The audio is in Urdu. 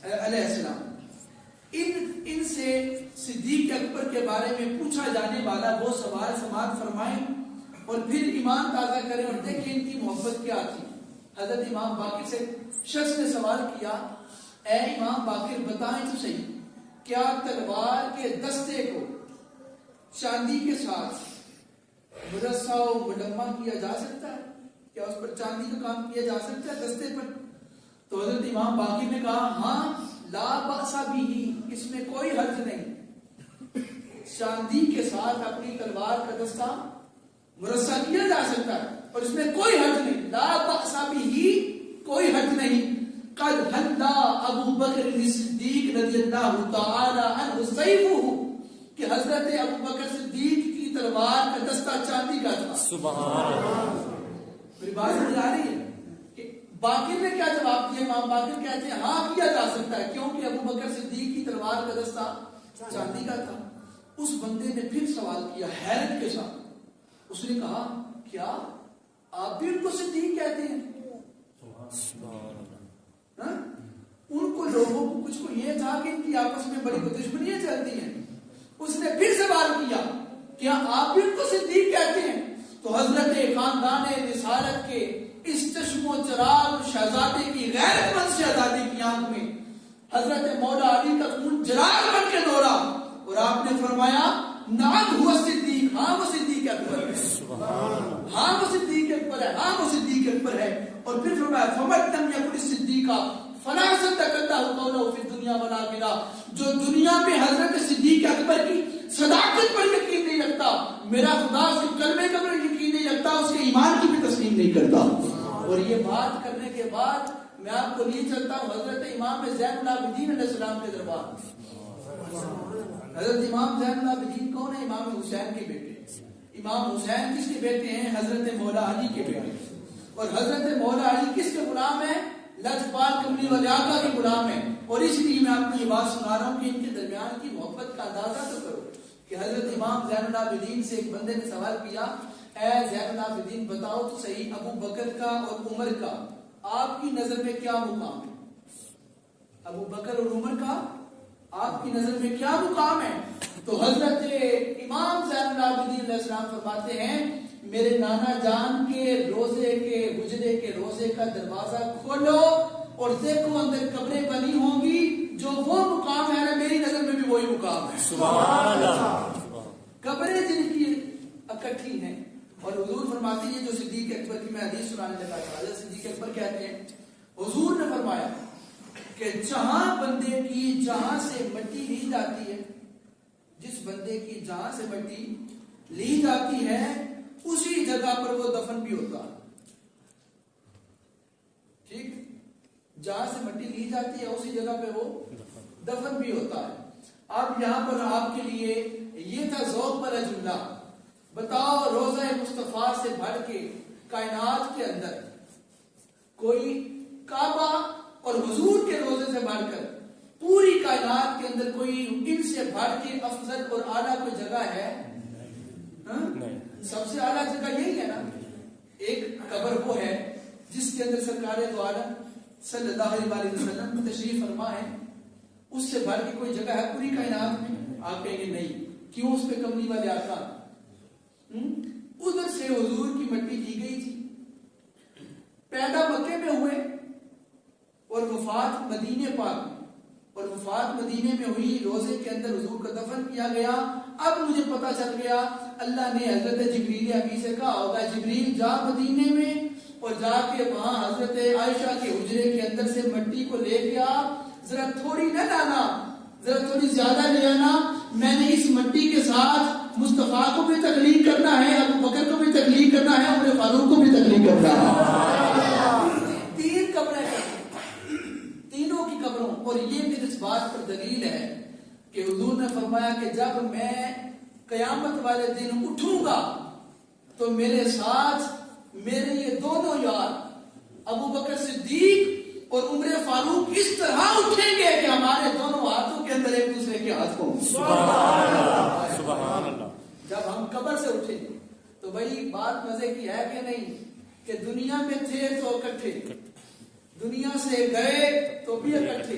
علیہ السلام، ان سے صدیق اکبر کے بارے میں پوچھا جانے والا وہ سوال سماعت فرمائیں اور پھر ایمان تازہ کریں اور دیکھیں ان کی محبت کیا تھی۔ حضرت امام باقر سے شخص نے سوال کیا، اے امام باقر بتائیں تو صحیح، کیا تلوار کے دستے کو چاندی کے ساتھ مرصع و ملمع کیا جا سکتا ہے؟ کیا اس پر چاندی کا کام کیا جا سکتا ہے دستے پر؟ تو حضرت امام باقر نے کہا ہاں، لا بأس بہ، اس میں کوئی حرج نہیں، چاندی کے ساتھ اپنی تلوار کا دستہ مرصع کیا جا سکتا ہے اور اس میں کوئی حرج نہیں، لا بأس بہ، کوئی حرج نہیں۔ قد حلا ابو بکر صدیق رضی اللہ تعالی عنہ سیفہ، کہ حضرت ابو بکر صدیق کی تلوار کا دستہ چاندی کا تھا۔ سبحان اللہ، میری بات سمجھ آ رہی ہے کہ باقر نے کیا جواب دیا؟ امام باقر کہتے ہیں ہاں کیا جا سکتا ہے، کیونکہ ابو بکر صدیق کی تلوار کا دستہ چاندی کا تھا۔ اس بندے نے پھر سوال کیا حیرت کے ساتھ، اس نے کہا کیا آپ بھی ان کو صدیق کہتے ہیں؟ ان کو لوگوں کو کچھ کو یہ تھا کہ ان کی آپس میں بڑی دشمنیاں چلتی ہیں۔ اس نے پھر سوال کیا کیا آپ بھی ان کو صدیق کہتے ہیں؟ تو حضرت خاندان رسالت کے اس چشم و چراغ شہزادے کی غیرت مند شہزادے کی آنکھ میں حضرت مولا علی کا خون جرار بن کے دوڑا اور آپ نے فرمایا نعم ہوا صدیق، ہاں وہ صدیق اکبر ہے، ہاں وہ صدیق اکبر ہے، ہاں وہ صدیق اکبر ہے۔ اور پھر فرمایا فمن لم یکن الصدیق فلا صدق اللہ قولہ فی الدنیا والآخرہ، جو دنیا میں حضرت صدیق اکبر کی صداقت پر یقین نہیں رکھتا، میرا خدا سے کلمے کا پر یقین نہیں رکھتا، اس کے ایمان کی بھی تسلیم نہیں کرتا۔ اور یہ بات کرنے کے بعد میں آپ کو لیے چلتا ہوں حضرت امام زین العابدین علیہ السلام کے دربار۔ حضرت امام زین العابدین کون ہے؟ امام حسین کے بیٹے۔ امام حسین کس کے بیٹے ہیں؟ حضرت مولا علی کے بیٹے۔ اور حضرت مولا علی کس کے غلام ہیں؟ لجپال کملی والے آقا کے غلام ہیں۔ اور اس لیے میں آپ کو یہ بات سنا رہا ہوں کہ ان کے درمیان کی محبت کا اندازہ تو کرو کہ حضرت امام زین العابدین سے ایک بندے نے سوال کیا، اے زین العابدین بتاؤ تو صحیح، ابو بکر کا اور عمر کا آپ کی نظر میں کیا مقام ہے؟ ابو بکر اور عمر کا آپ کی نظر میں کیا مقام ہے؟ تو حضرت امام زین العابدین علیہ السلام فرماتے ہیں میرے نانا جان کے روزے کے حجرے کے روزے کا دروازہ کھولو اور دیکھو اندر قبریں بنی ہوں گی، جو وہ مقام ہے نا میری نظر میں بھی وہی مقام ہے۔ سبحان اللہ، قبریں جن کی اکٹھی ہیں۔ اور حضور فرماتے ہیں جو صدیق اکبر کی میں حدیث سنانے لگا تھا، حضرت صدیق اکبر کہتے ہیں حضور نے فرمایا کہ جہاں بندے کی جہاں سے مٹی لی جاتی ہے، جس بندے کی جہاں سے مٹی لی جاتی ہے اسی جگہ پر وہ دفن بھی ہوتا ہے۔ ٹھیک، جہاں سے مٹی لی جاتی ہے اسی جگہ پہ وہ دفن بھی ہوتا ہے۔ اب یہاں پر آپ کے لیے یہ تھا ذوق پر جملہ، بتاؤ روزہ مصطفیٰ سے بڑھ کے کائنات کے اندر کوئی کعبہ اور حضور کے روزے سے بڑھ کر پوری کائنات کے اندر کوئی ان سے بڑھ کے افضل اور اعلیٰ کوئی جگہ ہے؟ سب سے اعلیٰ جگہ یہی ہے نا۔ ایک قبر وہ ہے جس کے اندر سرکار دو عالم صلی اللہ علیہ وسلم تشریف فرما ہے، اس سے بڑھ کے کوئی جگہ ہے پوری کائنات میں؟ آپ کہیں گے نہیں، کیوں؟ اس پہ کملی والے آقا ادھر سے حضور کی مٹی لی گئی تھی، پیدا مکے میں ہوئے اور وفات مدینے پاک میں، اور وفات مدینے میں ہوئی، روزے کے اندر حضور کا دفن کیا گیا۔ اب مجھے پتا چل گیا اللہ نے حضرت جبریل امین سے کہا ہوگا جبریل جا مدینے میں اور جا کے وہاں حضرت عائشہ کے حجرے کے اندر سے مٹی کو لے کے آ، ذرا تھوڑی نہ لانا، ذرا تھوڑی زیادہ لے آنا، میں نے اس مٹی کے ساتھ مصطفیٰ کو بھی تخلیق کرنا ہے، ابو بکر کو بھی تخلیق کرنا ہے، عمر فاروق کو بھی تخلیق کرنا ہے۔ تین قبریں، تینوں کی قبروں۔ اور یہ بھی اس بات پر دلیل ہے کہ حضور نے فرمایا کہ جب میں قیامت والے دن اٹھوں گا تو میرے ساتھ میرے یہ دونوں یار ابو بکر صدیق اور عمر فاروق اس طرح اٹھیں گے کہ ہمارے دونوں ہاتھوں کے اندر ایک دوسرے کے ہاتھ ہوں۔ سبحان اللہ، سبحان اللہ۔ جب ہم قبر سے اٹھیں تو وہی بات مزے کی ہے کہ نہیں کہ دنیا میں تھے تو اکٹھے، دنیا سے گئے تو بھی اکٹھے۔